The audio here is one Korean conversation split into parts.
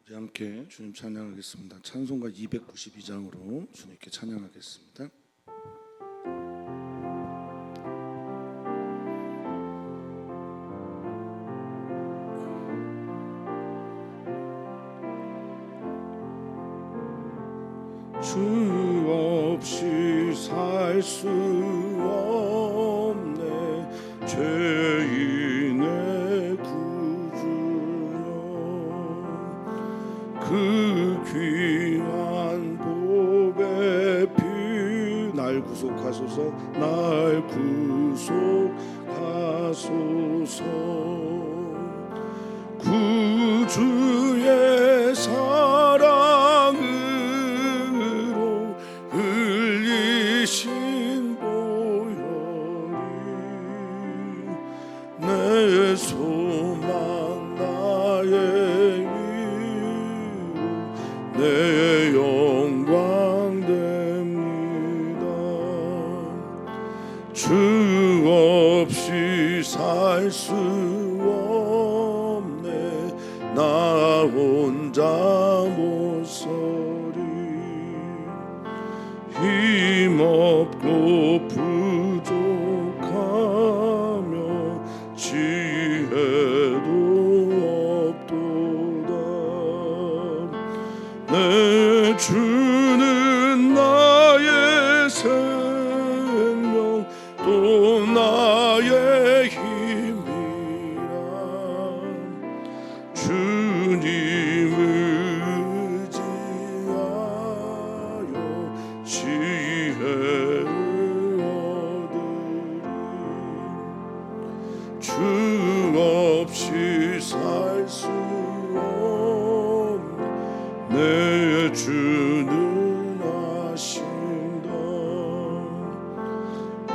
우리 함께 주님 찬양하겠습니다. 찬송가 292장으로 주님께 찬양하겠습니다. 주 없이 살 수 없네 죄인의 구주여, 그 귀한 보배 피 날 구속하소서, 날 구속하소서. 구주의 사랑으로 흘리신 보혈이 내 소망 나의 위로 내 영광 됩니다. 주 없이 살 수 없네 나 혼자 못 서리. 힘없고 부족하며 지혜도 없도다. 내 주는 나의 생명 또 나의 힘이라. 주님을 의지하여 지혜를 얻으리. 주 없이 살 수 없네 내 주는 아신다.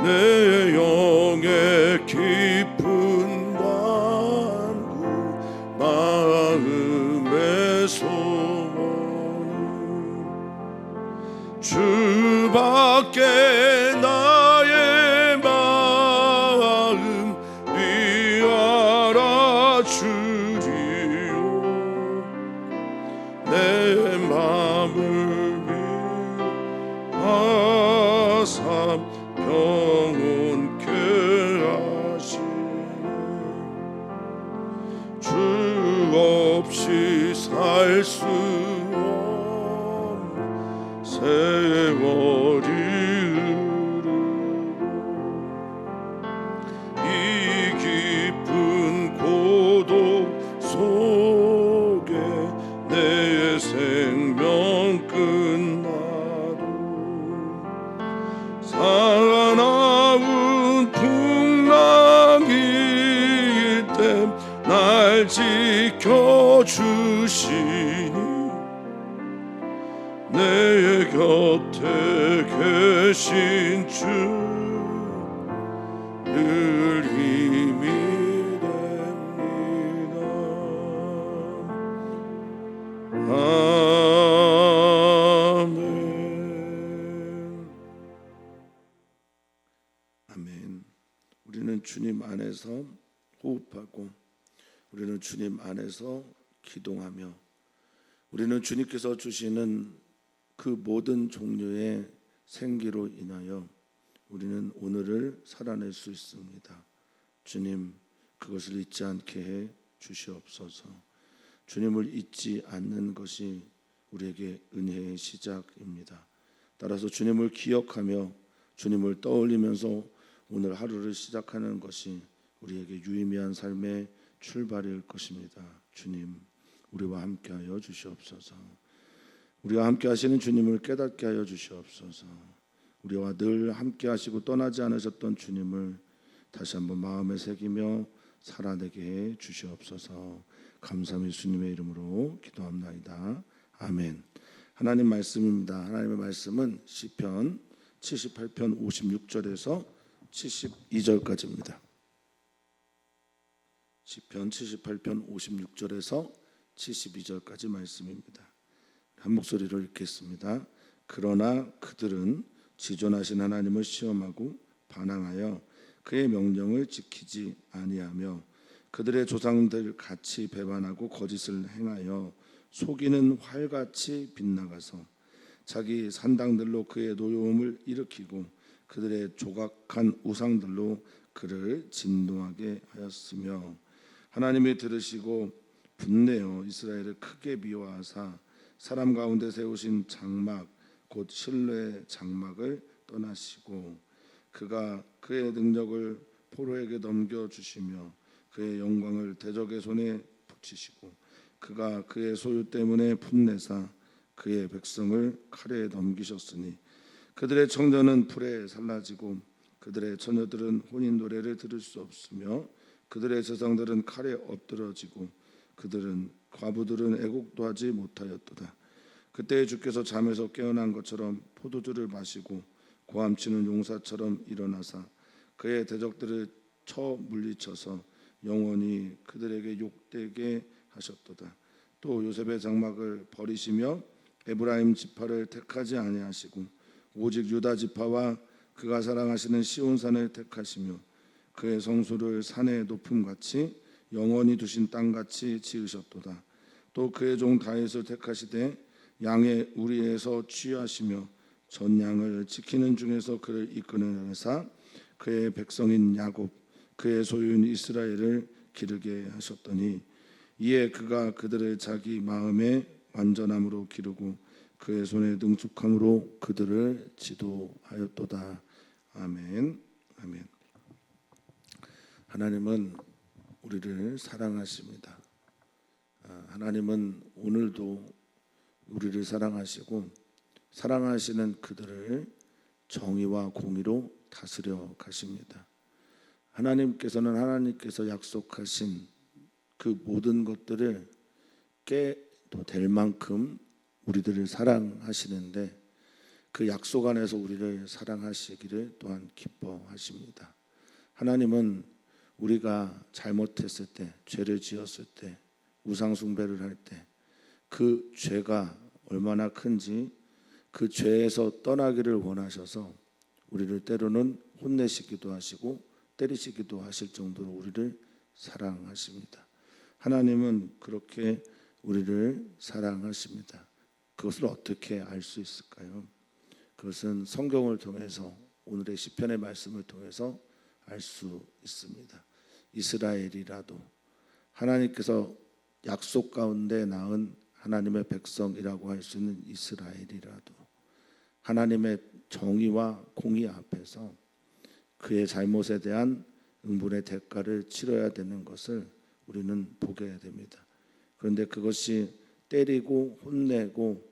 내 영의 깊은 간구 마음의 소원은 주밖에 나의 마음 위하라 주리요. 내 마음을 위하사 평온케 하시네. 주 없이 살 수 없네 세월이 흐르고 이 깊은 고독 속에 내 생명 끝나도 사나운 풍랑일 때 날 지켜주시니 내 곁에 계신 주를 힘이 됩니다. 아멘. 아멘. 우리는 주님 안에서 호흡하고, 우리는 주님 안에서 기동하며, 우리는 주님께서 주시는 그 모든 종류의 생기로 인하여 우리는 오늘을 살아낼 수 있습니다. 주님, 그것을 잊지 않게 해 주시옵소서. 주님을 잊지 않는 것이 우리에게 은혜의 시작입니다. 따라서 주님을 기억하며 주님을 떠올리면서 오늘 하루를 시작하는 것이 우리에게 유의미한 삶의 출발일 것입니다. 주님, 우리와 함께하여 주시옵소서. 우리와 함께 하시는 주님을 깨닫게 하여 주시옵소서. 우리와 늘 함께 하시고 떠나지 않으셨던 주님을 다시 한번 마음에 새기며 살아내게 해 주시옵소서. 감사함이 주님의 이름으로 기도합나이다. 아멘. 하나님 말씀입니다. 하나님의 말씀은 시편 78편 56절에서 72절까지입니다. 시편 78편 56절에서 72절까지 말씀입니다. 한 목소리로 읽겠습니다. 그러나 그들은 지존하신 하나님을 시험하고 반항하여 그의 명령을 지키지 아니하며 그들의 조상들 같이 배반하고 거짓을 행하여 속이는 활같이 빗나가서 자기 산당들로 그의 노여움을 일으키고 그들의 조각한 우상들로 그를 진노하게 하였으며 하나님이 들으시고 분내어 이스라엘을 크게 미워하사 사람 가운데 세우신 장막 곧 실로의 장막을 떠나시고 그가 그의 능력을 포로에게 넘겨주시며 그의 영광을 대적의 손에 붙이시고 그가 그의 소유 때문에 분내사 그의 백성을 칼에 넘기셨으니 그들의 청년은 불에 살라지고 그들의 처녀들은 혼인 노래를 들을 수 없으며 그들의 제상들은 칼에 엎드러지고 그들은 과부들은 애곡도 하지 못하였도다. 그때 주께서 잠에서 깨어난 것처럼 포도주를 마시고 고함치는 용사처럼 일어나사 그의 대적들을 쳐 물리쳐서 영원히 그들에게 욕되게 하셨도다. 또 요셉의 장막을 버리시며 에브라임 지파를 택하지 아니하시고 오직 유다 지파와 그가 사랑하시는 시온산을 택하시며 그의 성소를 산의 높음같이 영원히 두신 땅같이 지으셨도다. 또 그의 종 다윗을 택하시되 양의 우리에서 취하시며 전 양을 지키는 중에서 그를 이끄는 그의 백성인 야곱 그의 소유인 이스라엘을 기르게 하셨더니 이에 그가 그들을 자기 마음의 완전함으로 기르고 그의 손에 능숙함으로 그들을 지도하였도다. 아멘. 아멘. 하나님은 우리를 사랑하십니다. 하나님은 오늘도 우리를 사랑하시고 사랑하시는 그들을 정의와 공의로 다스려 가십니다. 하나님께서 약속하신 그 모든 것들을 깨도 될 만큼 우리들을 사랑하시는데 그 약속 안에서 우리를 사랑하시기를 또한 기뻐하십니다. 하나님은 우리가 잘못했을 때, 죄를 지었을 때, 우상 숭배를 할 때 그 죄가 얼마나 큰지 그 죄에서 떠나기를 원하셔서 우리를 때로는 혼내시기도 하시고 때리시기도 하실 정도로 우리를 사랑하십니다. 하나님은 그렇게 우리를 사랑하십니다. 그것을 어떻게 알 수 있을까요? 그것은 성경을 통해서 오늘의 시편의 말씀을 통해서 알 수 있습니다. 이스라엘이라도 하나님께서 약속 가운데 낳은 하나님의 백성이라고 할 수 있는 이스라엘이라도 하나님의 정의와 공의 앞에서 그의 잘못에 대한 응분의 대가를 치러야 되는 것을 우리는 보게 됩니다. 그런데 그것이 때리고 혼내고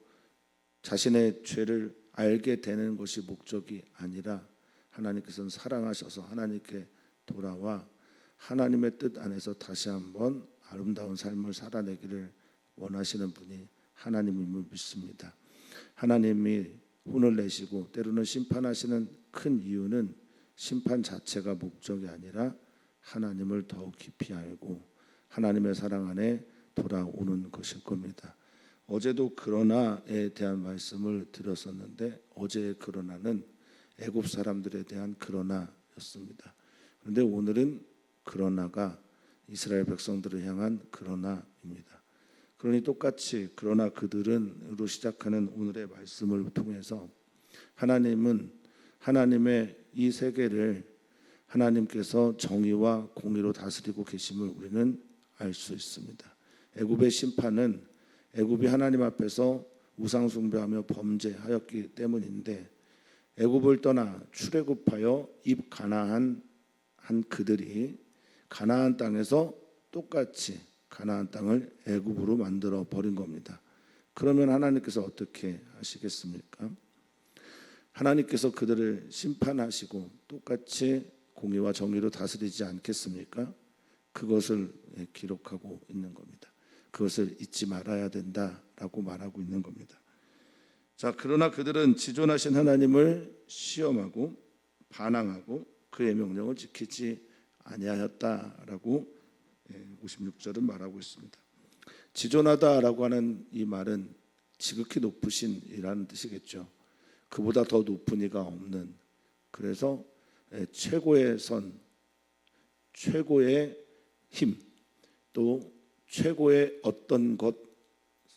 자신의 죄를 알게 되는 것이 목적이 아니라 하나님께서는 사랑하셔서 하나님께 돌아와 하나님의 뜻 안에서 다시 한번 아름다운 삶을 살아내기를 원하시는 분이 하나님임을 믿습니다. 하나님이 혼을 내시고 때로는 심판하시는 큰 이유는 심판 자체가 목적이 아니라 하나님을 더욱 깊이 알고 하나님의 사랑 안에 돌아오는 것일 겁니다. 어제도 그러나에 대한 말씀을 드렸었는데 어제의 그러나는 애굽 사람들에 대한 그러나였습니다. 그런데 오늘은 그러나가 이스라엘 백성들을 향한 그러나입니다. 그러니 똑같이 그러나 그들은으로 시작하는 오늘의 말씀을 통해서 하나님은 하나님의 이 세계를 하나님께서 정의와 공의로 다스리고 계심을 우리는 알 수 있습니다. 애굽의 심판은 애굽이 하나님 앞에서 우상 숭배하며 범죄하였기 때문인데 애굽을 떠나 출애굽하여 입 가나안 한 그들이 가나안 땅에서 똑같이 가나안 땅을 애굽으로 만들어 버린 겁니다. 그러면 하나님께서 어떻게 하시겠습니까? 하나님께서 그들을 심판하시고 똑같이 공의와 정의로 다스리지 않겠습니까? 그것을 기록하고 있는 겁니다. 그것을 잊지 말아야 된다라고 말하고 있는 겁니다. 자, 그러나 그들은 지존하신 하나님을 시험하고 반항하고 그의 명령을 지키지 아니하였다라고 56절은 말하고 있습니다. 지존하다라고 하는 이 말은 지극히 높으신이라는 뜻이겠죠. 그보다 더 높은 이가 없는, 그래서 최고의 선, 최고의 힘, 또 최고의 어떤 것,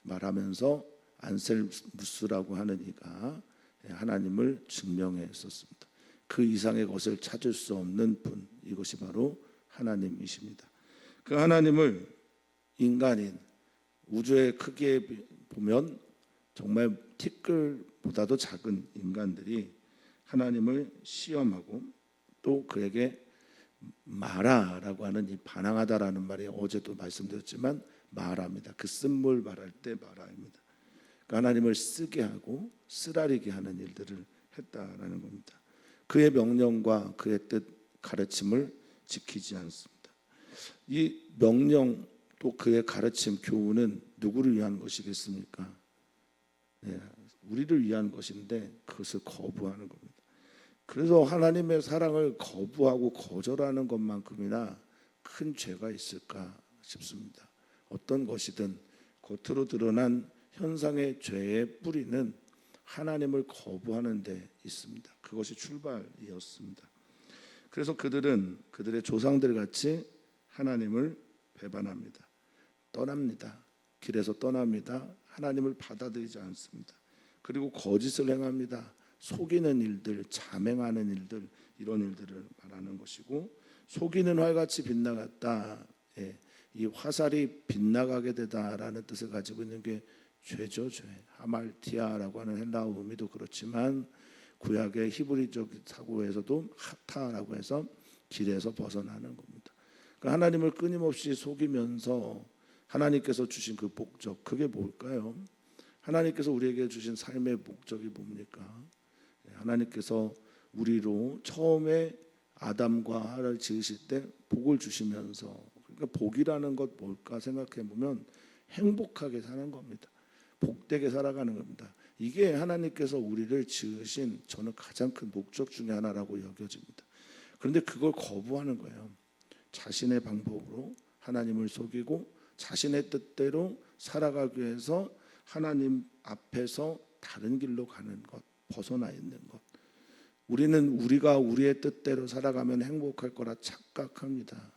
말하면서 안셀무스라고 하는 이가 하나님을 증명했었습니다. 그 이상의 것을 찾을 수 없는 분, 이것이 바로 하나님이십니다. 그 하나님을 인간인 우주의 크기에 보면 정말 티끌보다도 작은 인간들이 하나님을 시험하고 또 그에게 마라라고 하는 이 반항하다라는 말이 어제도 말씀드렸지만 마라입니다. 그 쓴물 말할 때 마라입니다. 그러니까 하나님을 쓰게 하고 쓰라리게 하는 일들을 했다라는 겁니다. 그의 명령과 그의 뜻 가르침을 지키지 않습니다. 이 명령 또 그의 가르침 교훈은 누구를 위한 것이겠습니까? 네, 우리를 위한 것인데 그것을 거부하는 겁니다. 그래서 하나님의 사랑을 거부하고 거절하는 것만큼이나 큰 죄가 있을까 싶습니다. 어떤 것이든 겉으로 드러난 현상의 죄의 뿌리는 하나님을 거부하는 데 있습니다. 그것이 출발이었습니다. 그래서 그들은 그들의 조상들 같이 하나님을 배반합니다. 떠납니다. 길에서 떠납니다. 하나님을 받아들이지 않습니다. 그리고 거짓을 행합니다. 속이는 일들, 자맹하는 일들, 이런 일들을 말하는 것이고, 속이는 활같이 빗나갔다. 예, 이 화살이 빗나가게 되다라는 뜻을 가지고 있는 게 죄죠, 죄. 하말티아라고 하는 헬라어 의미도 그렇지만 구약의 히브리적 사고에서도 하타라고 해서 길에서 벗어나는 겁니다. 그러니까 하나님을 끊임없이 속이면서 하나님께서 주신 그 목적, 그게 뭘까요? 하나님께서 우리에게 주신 삶의 목적이 뭡니까? 하나님께서 우리로 처음에 아담과 하와를 지으실 때 복을 주시면서, 그러니까 복이라는 것 뭘까 생각해 보면 행복하게 사는 겁니다. 복되게 살아가는 겁니다. 이게 하나님께서 우리를 지으신 저는 가장 큰 목적 중에 하나라고 여겨집니다. 그런데 그걸 거부하는 거예요. 자신의 방법으로 하나님을 속이고 자신의 뜻대로 살아가기 위해서 하나님 앞에서 다른 길로 가는 것, 벗어나 있는 것. 우리는 우리가 우리의 뜻대로 살아가면 행복할 거라 착각합니다.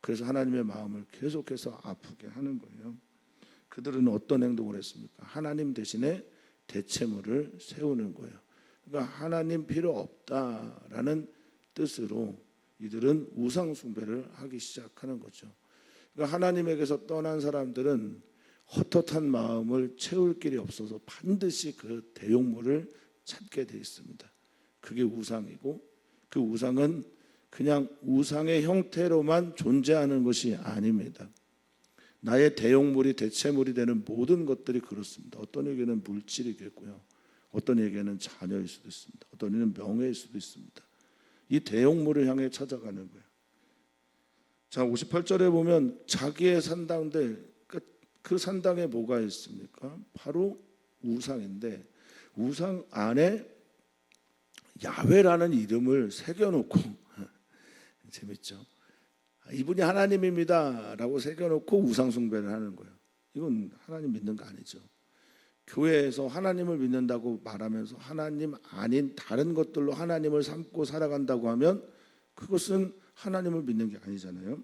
그래서 하나님의 마음을 계속해서 아프게 하는 거예요. 그들은 어떤 행동을 했습니까? 하나님 대신에 대체물을 세우는 거예요. 그러니까 하나님 필요 없다라는 뜻으로 이들은 우상 숭배를 하기 시작하는 거죠. 그러니까 하나님에게서 떠난 사람들은 헛헛한 마음을 채울 길이 없어서 반드시 그 대용물을 찾게 돼 있습니다. 그게 우상이고, 그 우상은 그냥 우상의 형태로만 존재하는 것이 아닙니다. 나의 대용물이 대체물이 되는 모든 것들이 그렇습니다. 어떤 에게는 물질이겠고요, 어떤 에게는 자녀일 수도 있습니다. 어떤 에게는 명예일 수도 있습니다. 이 대용물을 향해 찾아가는 거예요. 자, 58절에 보면 자기의 산당들, 그 산당에 뭐가 있습니까? 바로 우상인데, 우상 안에 야훼라는 이름을 새겨놓고 재밌죠? 이분이 하나님입니다 라고 새겨놓고 우상 숭배를 하는 거예요. 이건 하나님 믿는 거 아니죠. 교회에서 하나님을 믿는다고 말하면서 하나님 아닌 다른 것들로 하나님을 삼고 살아간다고 하면 그것은 하나님을 믿는 게 아니잖아요.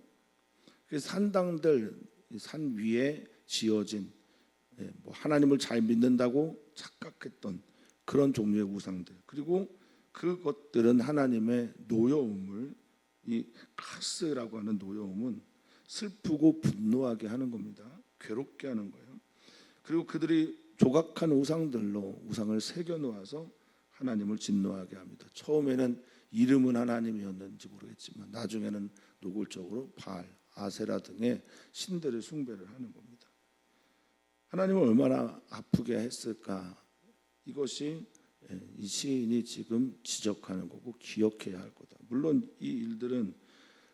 그래서 산당들, 산 위에 지어진 하나님을 잘 믿는다고 착각했던 그런 종류의 우상들, 그리고 그것들은 하나님의 노여움을, 이 카스라고 하는 노여움은 슬프고 분노하게 하는 겁니다. 괴롭게 하는 거예요. 그리고 그들이 조각한 우상들로 우상을 새겨 놓아서 하나님을 진노하게 합니다. 처음에는 이름은 하나님이었는지 모르겠지만 나중에는 노골적으로 바알, 아세라 등의 신들을 숭배를 하는 겁니다. 하나님을 얼마나 아프게 했을까? 이것이 이 시인이 지금 지적하는 거고 기억해야 할 거다. 물론 이 일들은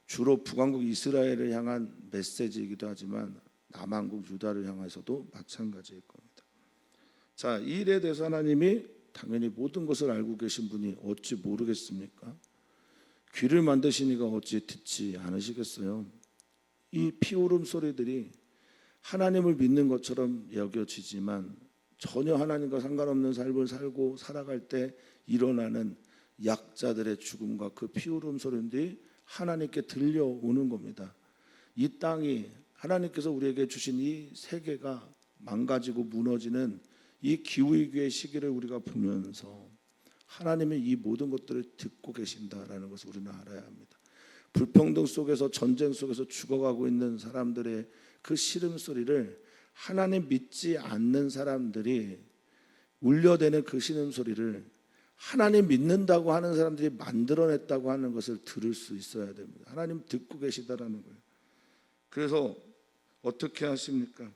주로 북왕국 이스라엘을 향한 메시지이기도 하지만 남왕국 유다를 향해서도 마찬가지일 겁니다. 자, 이 일에 대해서 하나님이 당연히 모든 것을 알고 계신 분이 어찌 모르겠습니까? 귀를 만드시니까 어찌 듣지 않으시겠어요? 이 피울음 소리들이 하나님을 믿는 것처럼 여겨지지만 전혀 하나님과 상관없는 삶을 살고 살아갈 때 일어나는 약자들의 죽음과 그 피울음 소리들이 하나님께 들려오는 겁니다. 이 땅이, 하나님께서 우리에게 주신 이 세계가 망가지고 무너지는 이 기후위기의 시기를 우리가 보면서 하나님은 이 모든 것들을 듣고 계신다라는 것을 우리는 알아야 합니다. 불평등 속에서, 전쟁 속에서 죽어가고 있는 사람들의 그 신음소리를 하나님 믿지 않는 사람들이 울려대는 그 신음소리를 하나님 믿는다고 하는 사람들이 만들어냈다고 하는 것을 들을 수 있어야 됩니다. 하나님 듣고 계시다라는 거예요. 그래서 어떻게 하십니까?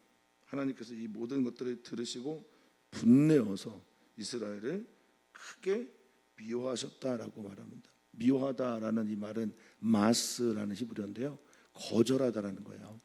하나님께서 이 모든 것들을 들으시고 분내어서 이스라엘을 크게 미워하셨다라고 말합니다. 미워하다라는 이 말은 마스라는 히브리어인데요, 거절하다라는 거예요.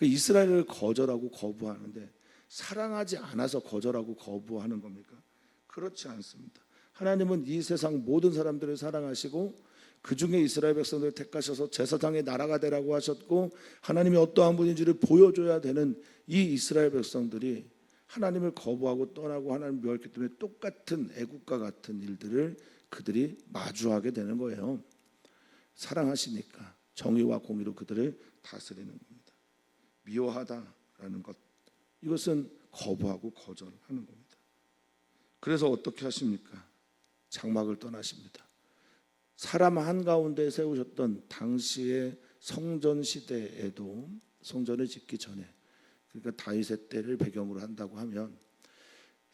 이스라엘을 거절하고 거부하는데 사랑하지 않아서 거절하고 거부하는 겁니까? 그렇지 않습니다. 하나님은 이 세상 모든 사람들을 사랑하시고 그 중에 이스라엘 백성들을 택하셔서 제사장의 나라가 되라고 하셨고 하나님이 어떠한 분인지를 보여줘야 되는 이 이스라엘 백성들이 하나님을 거부하고 떠나고 하나님을 미워했기 때문에 똑같은 애국과 같은 일들을 그들이 마주하게 되는 거예요. 사랑하시니까 정의와 공의로 그들을 다스리는 겁니다. 미워하다라는 것, 이것은 거부하고 거절하는 겁니다. 그래서 어떻게 하십니까? 장막을 떠나십니다. 사람 한가운데 세우셨던 당시의 성전 시대에도, 성전을 짓기 전에, 그러니까 다윗의 때를 배경으로 한다고 하면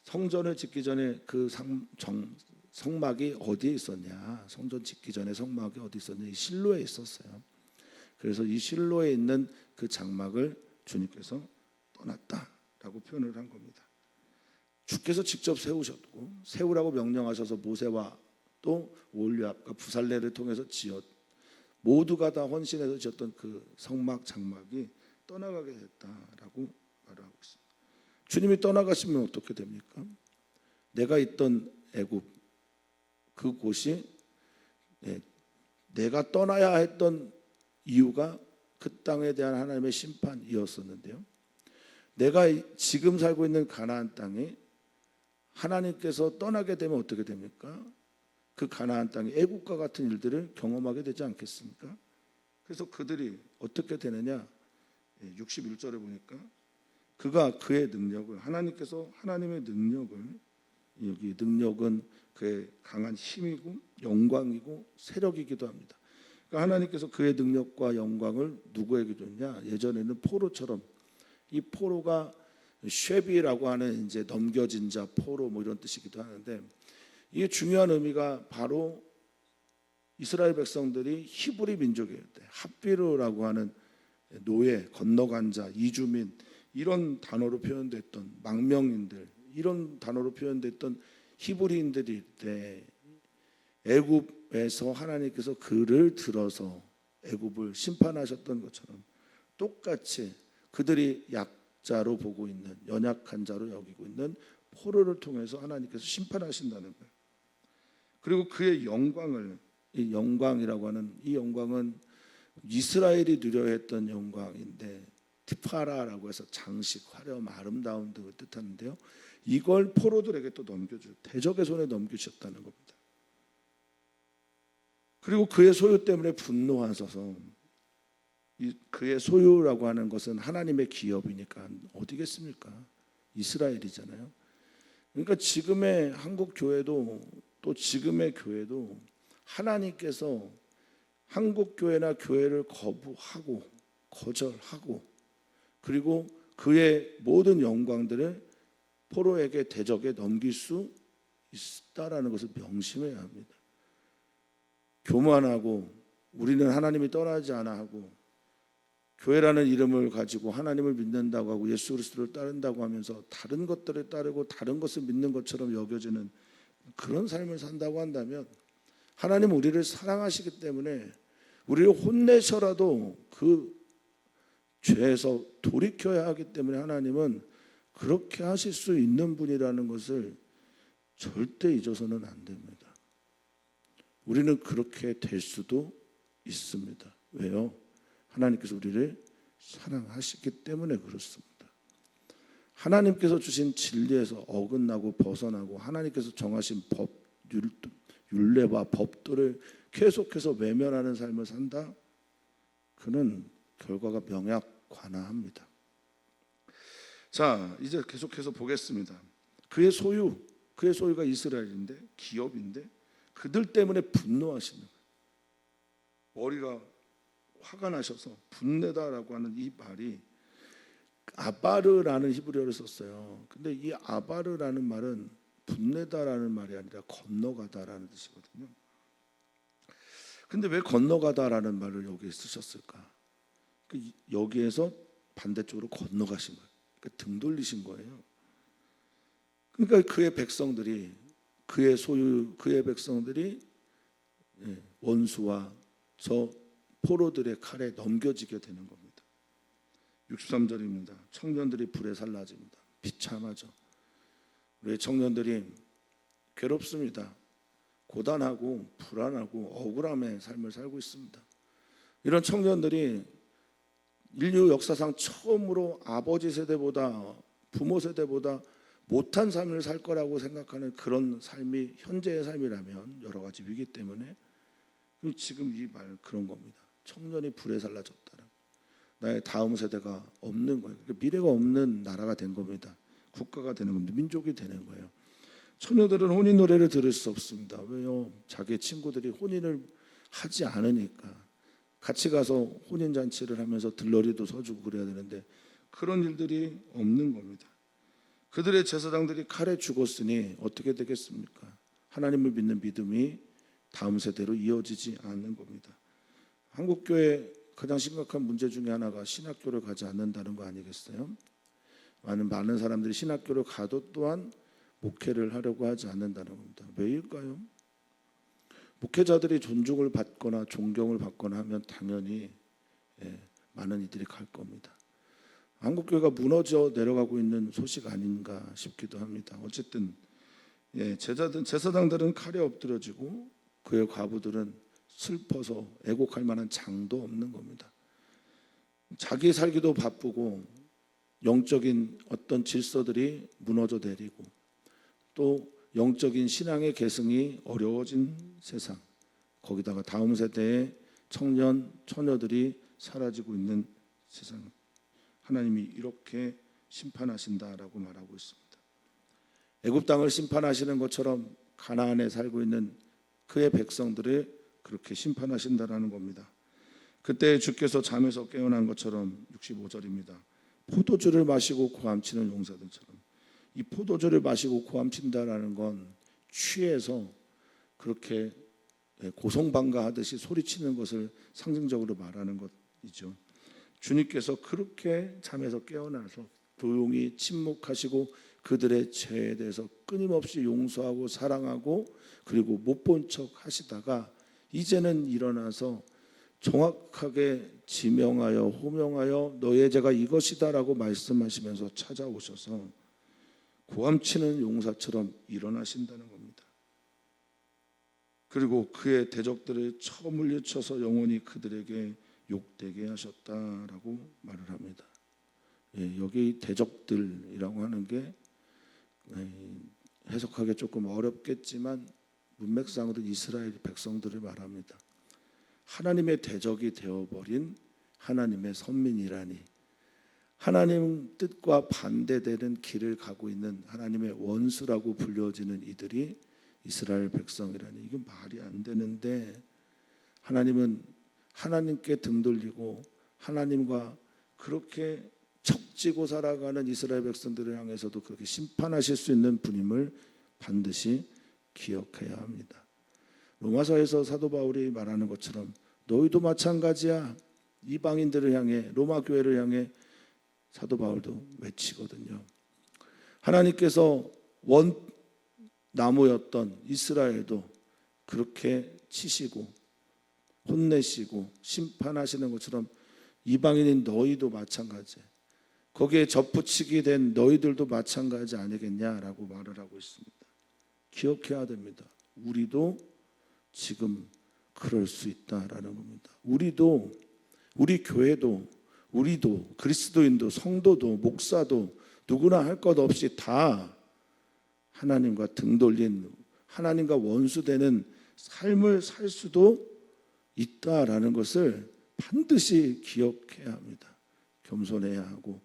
성전을 짓기 전에 그 성막이 어디에 있었냐? 성전 짓기 전에 성막이 어디 있었냐? 실로에 있었어요. 그래서 이 실로에 있는 그 장막을 주님께서 떠났다라고 표현을 한 겁니다. 주께서 직접 세우셨고 세우라고 명령하셔서 모세와 또 올리압과 부살레를 통해서 모두가 다 헌신해서 지었던 그 성막 장막이 떠나가게 됐다라고 말하고 있습니다. 주님이 떠나가시면 어떻게 됩니까? 내가 있던 애굽 그곳이 내가 떠나야 했던 이유가 그 땅에 대한 하나님의 심판이었었는데요, 내가 지금 살고 있는 가나안 땅이 하나님께서 떠나게 되면 어떻게 됩니까? 그 가나안 땅이 애국과 같은 일들을 경험하게 되지 않겠습니까? 그래서 그들이 어떻게 되느냐, 61절에 보니까 그가 그의 능력을, 하나님께서 하나님의 능력을, 여기 능력은 그의 강한 힘이고 영광이고 세력이기도 합니다. 그러니까 하나님께서 그의 능력과 영광을 누구에게 줬냐? 예전에는 포로처럼, 이 포로가 쉐비라고 하는 이제 넘겨진 자, 포로 뭐 이런 뜻이기도 하는데, 이게 중요한 의미가 바로 이스라엘 백성들이 히브리 민족이었을 때 핫비르라고 하는 노예, 건너간 자, 이주민, 이런 단어로 표현됐던 망명인들, 이런 단어로 표현됐던 히브리인들일 때 애굽에서 하나님께서 그를 들어서 애굽을 심판하셨던 것처럼 똑같이 그들이 약자로 보고 있는, 연약한 자로 여기고 있는 포로를 통해서 하나님께서 심판하신다는 거예요. 그리고 그의 영광을, 이 영광이라고 하는 이 영광은 이스라엘이 누려야 했던 영광인데, 티파라라고 해서 장식, 화려함, 아름다움 등을 뜻하는데요, 이걸 포로들에게 또 대적의 손에 넘기셨다는 겁니다. 그리고 그의 소유 때문에 분노하셔서, 그의 소유라고 하는 것은 하나님의 기업이니까 어디겠습니까? 이스라엘이잖아요. 그러니까 지금의 한국 교회도, 또 지금의 교회도 하나님께서 한국 교회나 교회를 거부하고 거절하고 그리고 그의 모든 영광들을 포로에게, 대적에 넘길 수 있다라는 것을 명심해야 합니다. 교만하고 우리는 하나님이 떠나지 않아 하고 교회라는 이름을 가지고 하나님을 믿는다고 하고 예수 그리스도를 따른다고 하면서 다른 것들을 따르고 다른 것을 믿는 것처럼 여겨지는 그런 삶을 산다고 한다면, 하나님은 우리를 사랑하시기 때문에 우리를 혼내셔라도 그 죄에서 돌이켜야 하기 때문에 하나님은 그렇게 하실 수 있는 분이라는 것을 절대 잊어서는 안 됩니다. 우리는 그렇게 될 수도 있습니다. 왜요? 하나님께서 우리를 사랑하시기 때문에 그렇습니다. 하나님께서 주신 진리에서 어긋나고 벗어나고 하나님께서 정하신 법, 율례와 법도를 계속해서 외면하는 삶을 산다? 그는 결과가 명약관화합니다. 자, 이제 계속해서 보겠습니다. 그의 소유가 이스라엘인데, 기업인데 그들 때문에 분노하시는 거예요. 머리가 화가 나셔서 분내다라고 하는 이 말이 아바르라는 히브리어를 썼어요. 근데 이 아바르라는 말은 분내다라는 말이 아니라 건너가다라는 뜻이거든요. 근데 왜 건너가다라는 말을 여기에 쓰셨을까? 여기에서 반대쪽으로 건너가신 거예요. 그러니까 등 돌리신 거예요. 그러니까 그의 백성들이, 그의 백성들이 원수와 저 포로들의 칼에 넘겨지게 되는 겁니다. 63절입니다. 청년들이 불에 살라집니다. 비참하죠. 우리 청년들이 괴롭습니다. 고단하고 불안하고 억울함의 삶을 살고 있습니다. 이런 청년들이 인류 역사상 처음으로 아버지 세대보다, 부모 세대보다 못한 삶을 살 거라고 생각하는 그런 삶이 현재의 삶이라면, 여러 가지 위기 때문에 지금 이 말 그런 겁니다. 청년이 불에 살라졌다. 나의 다음 세대가 없는 거예요. 미래가 없는 나라가 된 겁니다. 국가가 되는 겁니다. 민족이 되는 거예요. 처녀들은 혼인 노래를 들을 수 없습니다. 왜요? 자기 친구들이 혼인을 하지 않으니까. 같이 가서 혼인 잔치를 하면서 들러리도 서주고 그래야 되는데 그런 일들이 없는 겁니다. 그들의 제사장들이 칼에 죽었으니 어떻게 되겠습니까? 하나님을 믿는 믿음이 다음 세대로 이어지지 않는 겁니다. 한국교회 가장 심각한 문제 중에 하나가 신학교를 가지 않는다는 거 아니겠어요? 많은 사람들이 신학교를 가도 또한 목회를 하려고 하지 않는다는 겁니다. 왜일까요? 목회자들이 존중을 받거나 존경을 받거나 하면 당연히 많은 이들이 갈 겁니다. 한국교회가 무너져 내려가고 있는 소식 아닌가 싶기도 합니다. 어쨌든 제사장들은 칼에 엎드려지고 그의 과부들은 슬퍼서 애곡할 만한 장도 없는 겁니다. 자기 살기도 바쁘고 영적인 어떤 질서들이 무너져 내리고 또 영적인 신앙의 계승이 어려워진 세상, 거기다가 다음 세대의 청년, 처녀들이 사라지고 있는 세상, 하나님이 이렇게 심판하신다라고 말하고 있습니다. 애굽 땅을 심판하시는 것처럼 가나안에 살고 있는 그의 백성들을 그렇게 심판하신다라는 겁니다. 그때 주께서 잠에서 깨어난 것처럼 65절입니다. 포도주를 마시고 고함치는 용사들처럼. 이 포도주를 마시고 고함친다라는 건 취해서 그렇게 고성방가하듯이 소리치는 것을 상징적으로 말하는 것이죠. 주님께서 그렇게 잠에서 깨어나서 조용히 침묵하시고 그들의 죄에 대해서 끊임없이 용서하고 사랑하고 그리고 못 본 척 하시다가 이제는 일어나서 정확하게 지명하여 호명하여 너의 죄가 이것이다라고 말씀하시면서 찾아오셔서 고함치는 용사처럼 일어나신다는 겁니다. 그리고 그의 대적들을 쳐 물리쳐서 영원히 그들에게 욕되게 하셨다라고 말을 합니다. 여기 대적들이라고 하는 게 해석하기 조금 어렵겠지만 문맥상으로 이스라엘 백성들을 말합니다. 하나님의 대적이 되어버린 하나님의 선민이라니, 하나님 뜻과 반대되는 길을 가고 있는 하나님의 원수라고 불려지는 이들이 이스라엘 백성이라니, 이건 말이 안 되는데 하나님은 하나님께 등 돌리고 하나님과 그렇게 척지고 살아가는 이스라엘 백성들을 향해서도 그렇게 심판하실 수 있는 분임을 반드시 기억해야 합니다. 로마서에서 사도 바울이 말하는 것처럼 너희도 마찬가지야. 이방인들을 향해, 로마 교회를 향해 사도 바울도 외치거든요. 하나님께서 원나무였던 이스라엘도 그렇게 치시고 혼내시고 심판하시는 것처럼 이방인인 너희도 마찬가지야. 거기에 접붙이게 된 너희들도 마찬가지 아니겠냐라고 말을 하고 있습니다. 기억해야 됩니다. 우리도 지금 그럴 수 있다라는 겁니다. 우리도, 우리 교회도, 우리도, 그리스도인도, 성도도, 목사도 누구나 할 것 없이 다 하나님과 등 돌린, 하나님과 원수되는 삶을 살 수도 있다라는 것을 반드시 기억해야 합니다. 겸손해야 하고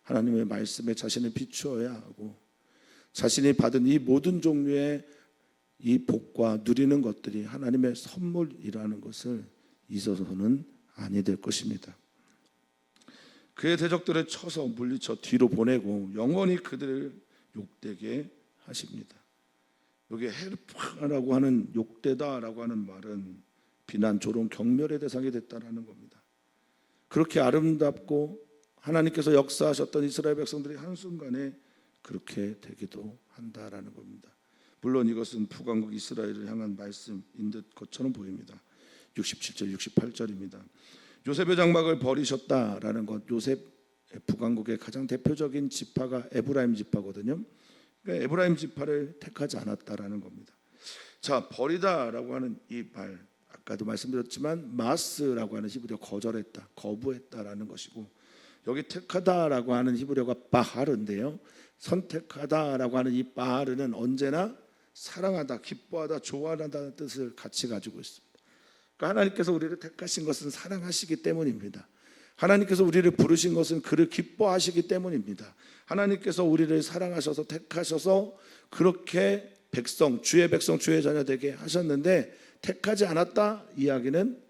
하나님의 말씀에 자신을 비추어야 하고 자신이 받은 이 모든 종류의 이 복과 누리는 것들이 하나님의 선물이라는 것을 잊어서는 아니 될 것입니다. 그의 대적들을 쳐서 물리쳐 뒤로 보내고 영원히 그들을 욕되게 하십니다. 여기 헤르파라고 하는 욕되다라고 하는 말은 비난, 조롱, 경멸의 대상이 됐다라는 겁니다. 그렇게 아름답고 하나님께서 역사하셨던 이스라엘 백성들이 한순간에 그렇게 되기도 한다라는 겁니다. 물론 이것은 북왕국 이스라엘을 향한 말씀인 듯 것처럼 보입니다. 67절 68절입니다. 요셉의 장막을 버리셨다라는 것, 요셉 북왕국의 가장 대표적인 지파가 에브라임 지파거든요. 그러니까 에브라임 지파를 택하지 않았다라는 겁니다. 자, 버리다라고 하는 이 말, 아까도 말씀드렸지만 마스라고 하는 히브리어 거절했다, 거부했다라는 것이고, 여기 택하다라고 하는 히브리어가 바하르인데요, 선택하다라고 하는 이 바하르는 언제나 사랑하다, 기뻐하다, 좋아한다는 뜻을 같이 가지고 있습니다. 그러니까 하나님께서 우리를 택하신 것은 사랑하시기 때문입니다. 하나님께서 우리를 부르신 것은 그를 기뻐하시기 때문입니다. 하나님께서 우리를 사랑하셔서 택하셔서 그렇게 백성, 주의 백성, 주의 자녀 되게 하셨는데 택하지 않았다 이야기는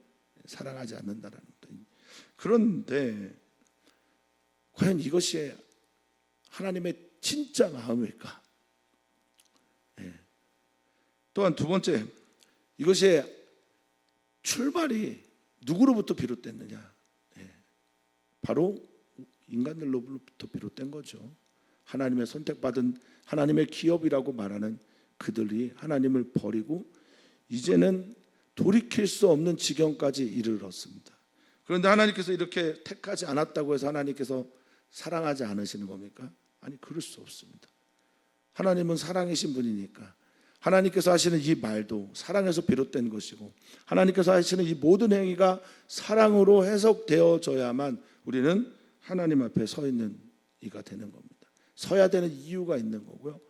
사랑하지 않는다라는 겁니다. 그런데 과연 이것이 하나님의 진짜 마음일까? 또한 두 번째, 이것이 출발이 누구로부터 비롯됐느냐? 바로 인간들로부터 비롯된 거죠. 하나님의 선택받은 하나님의 기업이라고 말하는 그들이 하나님을 버리고 이제는 돌이킬 수 없는 지경까지 이르렀습니다. 그런데 하나님께서 이렇게 택하지 않았다고 해서 하나님께서 사랑하지 않으시는 겁니까? 아니, 그럴 수 없습니다. 하나님은 사랑이신 분이니까 하나님께서 하시는 이 말도 사랑에서 비롯된 것이고 하나님께서 하시는 이 모든 행위가 사랑으로 해석되어져야만 우리는 하나님 앞에 서 있는 이가 되는 겁니다. 서야 되는 이유가 있는 거고요.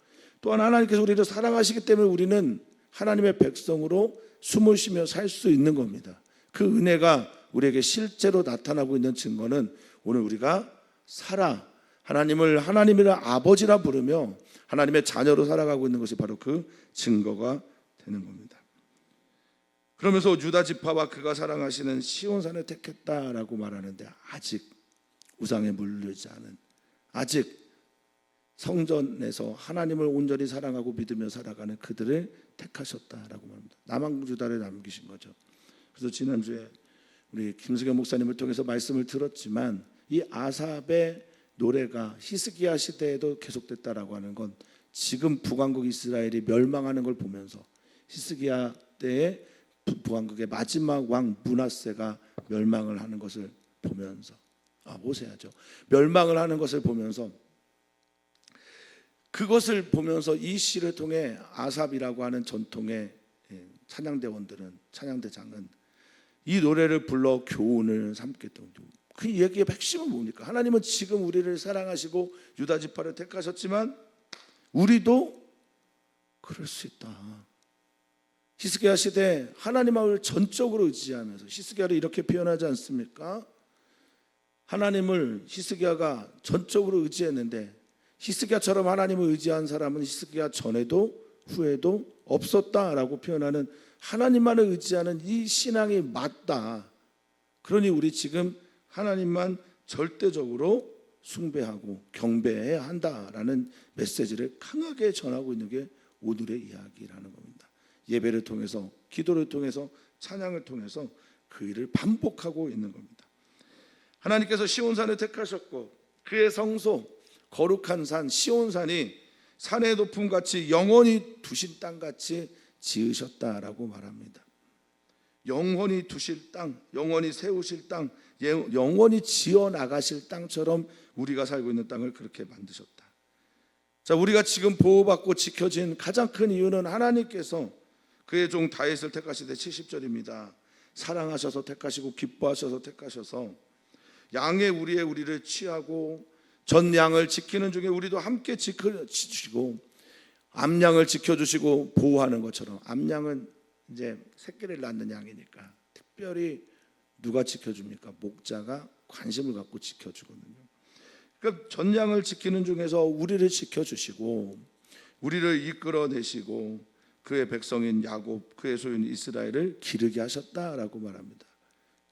또한 하나님께서 우리를 사랑하시기 때문에 우리는 하나님의 백성으로 숨을 쉬며 살 수 있는 겁니다. 그 은혜가 우리에게 실제로 나타나고 있는 증거는 오늘 우리가 하나님을 하나님이라 아버지라 부르며 하나님의 자녀로 살아가고 있는 것이 바로 그 증거가 되는 겁니다. 그러면서 유다 지파와 그가 사랑하시는 시온산을 택했다라고 말하는데 아직 우상에 물들지 않은, 아직 성전에서 하나님을 온전히 사랑하고 믿으며 살아가는 그들을 택하셨다라고 말합니다. 남왕 유다를 남기신 거죠. 그래서 지난주에 우리 김수경 목사님을 통해서 말씀을 들었지만 이 아삽의 노래가 히스기야 시대에도 계속됐다라고 하는 건 지금 북왕국 이스라엘이 멸망하는 걸 보면서 히스기야 때에 북왕국의 마지막 왕 므낫세가 멸망을 하는 것을 보면서 모세하죠. 멸망을 하는 것을 보면서 그것을 보면서 이 시를 통해 아삽이라고 하는 전통의 찬양대원들은 찬양대장은 이 노래를 불러 교훈을 삼겠던 그 얘기의 핵심은 뭡니까? 하나님은 지금 우리를 사랑하시고 유다 지파를 택하셨지만 우리도 그럴 수 있다. 히스기야 시대 하나님을 전적으로 의지하면서 히스기야를 이렇게 표현하지 않습니까? 하나님을 히스기야가 전적으로 의지했는데 히스기야처럼 하나님을 의지한 사람은 히스기야 전에도 후에도 없었다라고 표현하는 하나님만을 의지하는 이 신앙이 맞다. 그러니 우리 지금 하나님만 절대적으로 숭배하고 경배해야 한다라는 메시지를 강하게 전하고 있는 게 오늘의 이야기라는 겁니다. 예배를 통해서, 기도를 통해서, 찬양을 통해서 그 일을 반복하고 있는 겁니다. 하나님께서 시온산을 택하셨고 그의 성소, 거룩한 산 시온산이 산의 높음같이 영원히 두신 땅같이 지으셨다라고 말합니다. 영원히 두실 땅, 영원히 세우실 땅, 영원히 지어나가실 땅처럼 우리가 살고 있는 땅을 그렇게 만드셨다. 자, 우리가 지금 보호받고 지켜진 가장 큰 이유는 하나님께서 그의 종 다윗을 택하시되 70절입니다. 사랑하셔서 택하시고 기뻐하셔서 택하셔서 양의 우리의 우리를 취하고 전 양을 지키는 중에 우리도 함께 지켜주시고 암양을 지켜주시고 보호하는 것처럼, 암양은 이제 새끼를 낳는 양이니까 특별히 누가 지켜줍니까? 목자가 관심을 갖고 지켜주거든요. 그러니까 전장을 지키는 중에서 우리를 지켜주시고 우리를 이끌어내시고 그의 백성인 야곱, 그의 소유인 이스라엘을 기르게 하셨다라고 말합니다.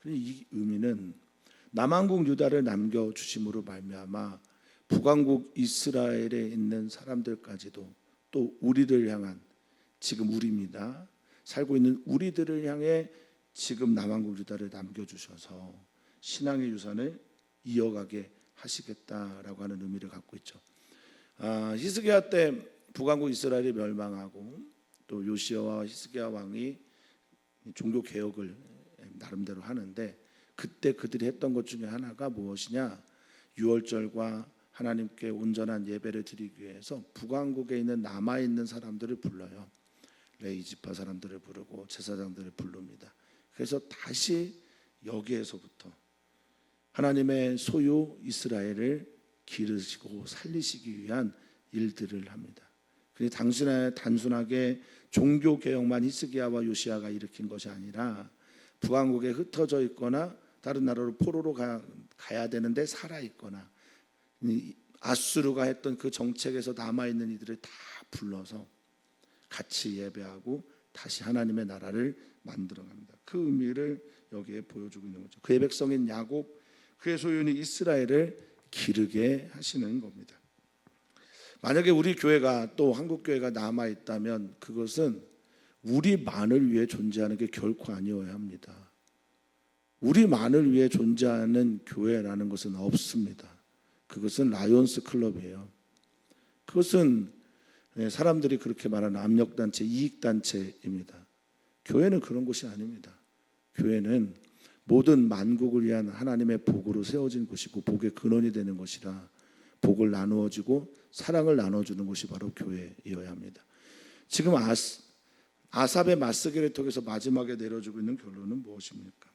이 의미는 남한국 유다를 남겨주심으로 말미암아 북왕국 이스라엘에 있는 사람들까지도 또 우리를 향한, 지금 우리입니다, 살고 있는 우리들을 향해 지금 남한국 유다를 남겨주셔서 신앙의 유산을 이어가게 하시겠다라고 하는 의미를 갖고 있죠. 히스기야 때 북왕국 이스라엘이 멸망하고 또 요시야와 히스기야 왕이 종교 개혁을 나름대로 하는데, 그때 그들이 했던 것 중에 하나가 무엇이냐, 유월절과 하나님께 온전한 예배를 드리기 위해서 북왕국에 있는 남아있는 사람들을 불러요. 레위 지파 사람들을 부르고 제사장들을 부릅니다. 그래서 다시 여기에서부터 하나님의 소유 이스라엘을 기르시고 살리시기 위한 일들을 합니다. 그게 단순하게 종교 개혁만 히스기야와 요시야가 일으킨 것이 아니라 북왕국에 흩어져 있거나 다른 나라로 포로로 가야 되는데 살아 있거나 아수르가 했던 그 정책에서 남아있는 이들을 다 불러서 같이 예배하고 다시 하나님의 나라를 만들어갑니다. 그 의미를 여기에 보여주고 있는 거죠. 그의 백성인 야곱, 그의 소유인 이스라엘을 기르게 하시는 겁니다. 만약에 우리 교회가, 또 한국 교회가 남아 있다면 그것은 우리만을 위해 존재하는 게 결코 아니어야 합니다. 우리만을 위해 존재하는 교회라는 것은 없습니다. 그것은 라이온스 클럽이에요. 그것은 사람들이 그렇게 말하는 압력단체, 이익단체입니다. 교회는 그런 곳이 아닙니다. 교회는 모든 만국을 위한 하나님의 복으로 세워진 곳이고 복의 근원이 되는 것이라 복을 나누어주고 사랑을 나눠주는 곳이 바로 교회이어야 합니다. 지금 아삽의 맞서기를 통해서 마지막에 내려주고 있는 결론은 무엇입니까?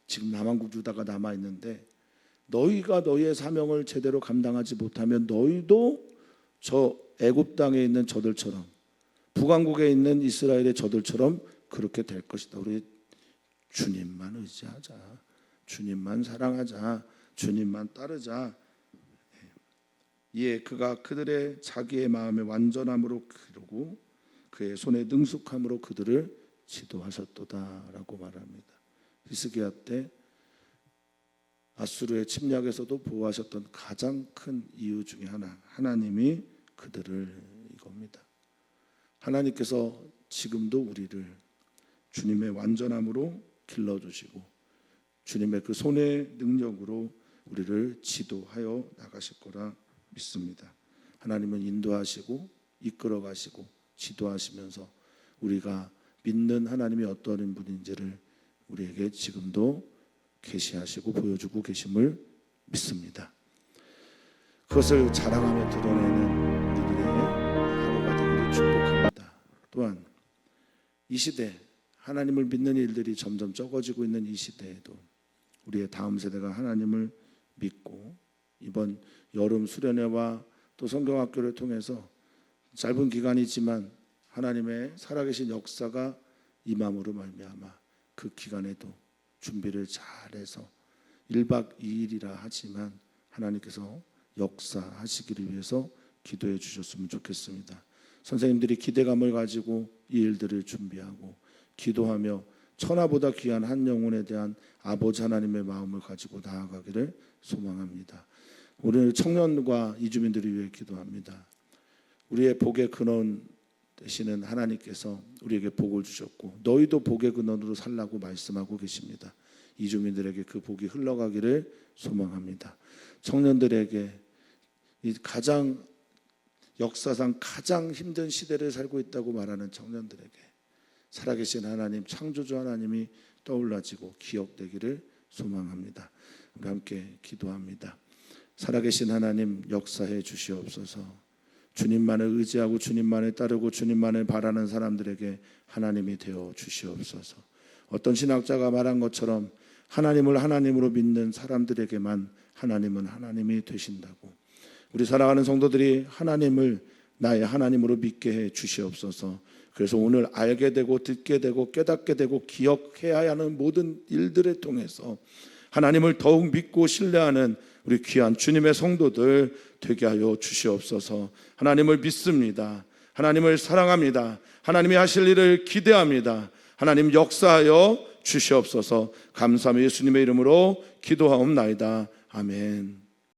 지금 남한국 유다가 남아있는데 너희가 너희의 사명을 제대로 감당하지 못하면 너희도 저 애굽 땅에 있는 저들처럼, 북왕국에 있는 이스라엘의 저들처럼 그렇게 될 것이다. 우리 주님만 의지하자, 주님만 사랑하자, 주님만 따르자. 이에 그가 그들의 자기의 마음의 완전함으로 기르고 그의 손의 능숙함으로 그들을 지도하셨도다라고 말합니다. 히스기야 때 아수르의 침략에서도 보호하셨던 가장 큰 이유 중에 하나, 하나님이 그들을 이겁니다. 하나님께서 지금도 우리를 주님의 완전함으로 길러주시고 주님의 그 손의 능력으로 우리를 지도하여 나가실 거라 믿습니다. 하나님은 인도하시고 이끌어가시고 지도하시면서 우리가 믿는 하나님이 어떤 분인지를 우리에게 지금도 계시하시고 보여주고 계심을 믿습니다. 그것을 자랑하며 드러내는 우리들의 하루가 되기를 축복합니다. 또한 이 시대, 하나님을 믿는 일들이 점점 적어지고 있는 이 시대에도 우리의 다음 세대가 하나님을 믿고 이번 여름 수련회와 또 성경학교를 통해서 짧은 기간이지만 하나님의 살아계신 역사가 임함으로 말미암아 그 기간에도 준비를 잘해서 1박 2일이라 하지만 하나님께서 역사하시기를 위해서 기도해 주셨으면 좋겠습니다. 선생님들이 기대감을 가지고 이 일들을 준비하고 기도하며 천하보다 귀한 한 영혼에 대한 아버지 하나님의 마음을 가지고 나아가기를 소망합니다. 오늘 청년과 이주민들을 위해 기도합니다. 우리의 복의 근원 되시는 하나님께서 우리에게 복을 주셨고 너희도 복의 근원으로 살라고 말씀하고 계십니다. 이주민들에게 그 복이 흘러가기를 소망합니다. 청년들에게 이 가장 역사상 가장 힘든 시대를 살고 있다고 말하는 청년들에게 살아계신 하나님, 창조주 하나님이 떠올라지고 기억되기를 소망합니다. 우리 함께 기도합니다. 살아계신 하나님, 역사해 주시옵소서. 주님만을 의지하고 주님만을 따르고 주님만을 바라는 사람들에게 하나님이 되어 주시옵소서. 어떤 신학자가 말한 것처럼 하나님을 하나님으로 믿는 사람들에게만 하나님은 하나님이 되신다고. 우리 사랑하는 성도들이 하나님을 나의 하나님으로 믿게 해 주시옵소서. 그래서 오늘 알게 되고 듣게 되고 깨닫게 되고 기억해야 하는 모든 일들을 통해서 하나님을 더욱 믿고 신뢰하는 우리 귀한 주님의 성도들 되게 하여 주시옵소서. 하나님을 믿습니다. 하나님을 사랑합니다. 하나님이 하실 일을 기대합니다. 하나님 역사하여 주시옵소서. 감사하며 예수님의 이름으로 기도하옵나이다. 아멘.